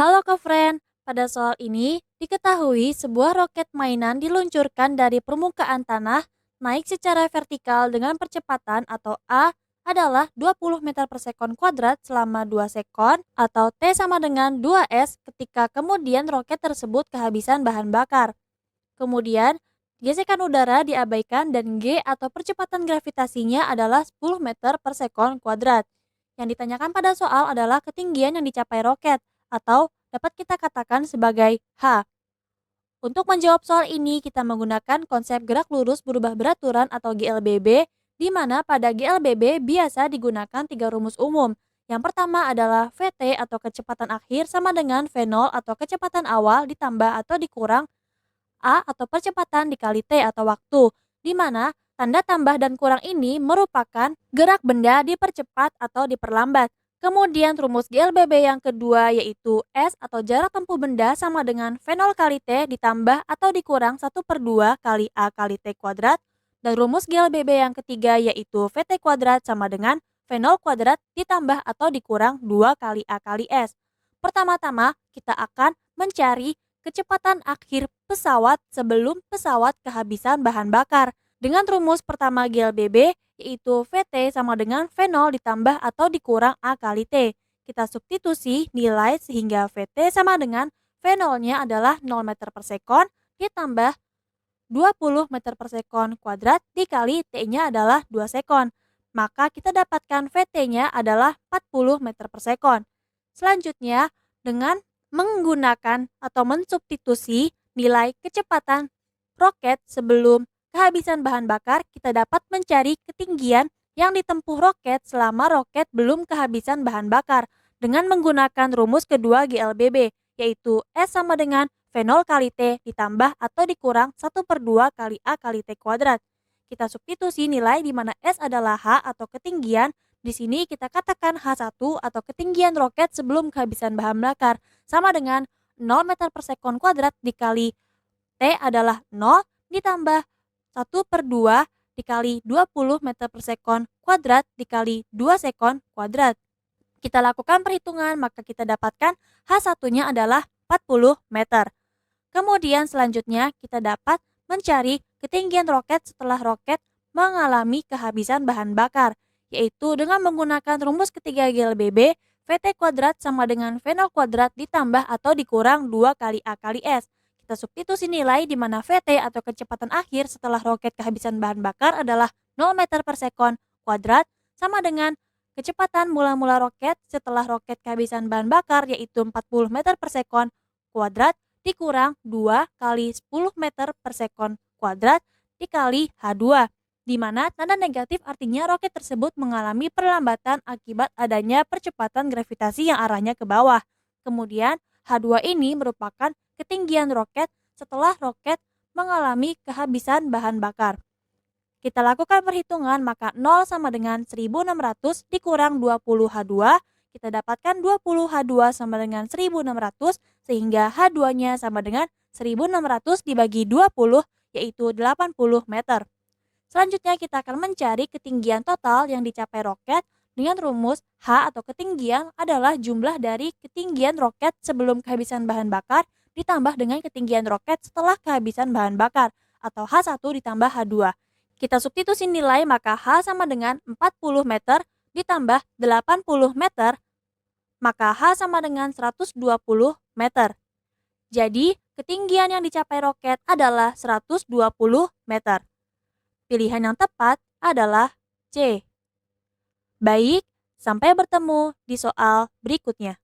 Halo Kofren, pada soal ini diketahui sebuah roket mainan diluncurkan dari permukaan tanah naik secara vertikal dengan percepatan atau A adalah 20 meter per sekon kuadrat selama 2 sekon atau T sama dengan 2S ketika kemudian roket tersebut kehabisan bahan bakar. Kemudian, gesekan udara diabaikan dan G atau percepatan gravitasinya adalah 10 meter per sekon kuadrat. Yang ditanyakan pada soal adalah ketinggian yang dicapai roket atau dapat kita katakan sebagai H. Untuk menjawab soal ini, kita menggunakan konsep gerak lurus berubah beraturan atau GLBB, di mana pada GLBB biasa digunakan tiga rumus umum. Yang pertama adalah VT atau kecepatan akhir sama dengan V0 atau kecepatan awal ditambah atau dikurang A atau percepatan dikali T atau waktu, di mana tanda tambah dan kurang ini merupakan gerak benda dipercepat atau diperlambat. Kemudian rumus GLBB yang kedua yaitu S atau jarak tempuh benda sama dengan V0 kali T ditambah atau dikurang 1/2 kali A kali T kuadrat. Dan rumus GLBB yang ketiga yaitu VT kuadrat sama dengan V0 kuadrat ditambah atau dikurang 2 kali A kali S. Pertama-tama kita akan mencari kecepatan akhir pesawat sebelum pesawat kehabisan bahan bakar. Dengan rumus pertama GLBB yaitu VT sama dengan V0 ditambah atau dikurang A kali T. Kita substitusi nilai sehingga VT sama dengan V0-nya adalah 0 meter per sekon ditambah 20 meter per sekon kuadrat dikali T-nya adalah 2 sekon. Maka kita dapatkan VT-nya adalah 40 meter per sekon. Selanjutnya, dengan menggunakan atau mensubstitusi nilai kecepatan roket sebelum kehabisan bahan bakar, kita dapat mencari ketinggian yang ditempuh roket selama roket belum kehabisan bahan bakar dengan menggunakan rumus kedua GLBB, yaitu S sama dengan V0 kali T ditambah atau dikurang 1/2 kali A kali T kuadrat. Kita substitusi nilai di mana S adalah H atau ketinggian. Di sini kita katakan H1 atau ketinggian roket sebelum kehabisan bahan bakar sama dengan 0 meter per sekon kuadrat dikali T adalah 0 ditambah 1/2 dikali 20 meter per sekon kuadrat dikali 2 sekon kuadrat. Kita lakukan perhitungan maka kita dapatkan H1-nya adalah 40 meter. Kemudian selanjutnya kita dapat mencari ketinggian roket setelah roket mengalami kehabisan bahan bakar, yaitu dengan menggunakan rumus ketiga GLBB, VT kuadrat sama dengan V0 kuadrat ditambah atau dikurang 2 kali A kali S. Kita substitusi nilai di mana VT atau kecepatan akhir setelah roket kehabisan bahan bakar adalah 0 meter per sekon kuadrat sama dengan kecepatan mula-mula roket setelah roket kehabisan bahan bakar yaitu 40 meter per sekon kuadrat dikurang 2 kali 10 meter per sekon kuadrat dikali H2, di mana tanda negatif artinya roket tersebut mengalami perlambatan akibat adanya percepatan gravitasi yang arahnya ke bawah. Kemudian H2 ini merupakan ketinggian roket setelah roket mengalami kehabisan bahan bakar. Kita lakukan perhitungan maka 0 sama dengan 1600 dikurang 20 H2, kita dapatkan 20 H2 sama dengan 1600 sehingga H2-nya sama dengan 1600 dibagi 20 yaitu 80 meter. Selanjutnya kita akan mencari ketinggian total yang dicapai roket dengan rumus H atau ketinggian adalah jumlah dari ketinggian roket sebelum kehabisan bahan bakar ditambah dengan ketinggian roket setelah kehabisan bahan bakar atau H1 ditambah H2. Kita substitusi nilai maka H sama dengan 40 meter ditambah 80 meter, maka H sama dengan 120 meter. Jadi, ketinggian yang dicapai roket adalah 120 meter. Pilihan yang tepat adalah C. Baik, sampai bertemu di soal berikutnya.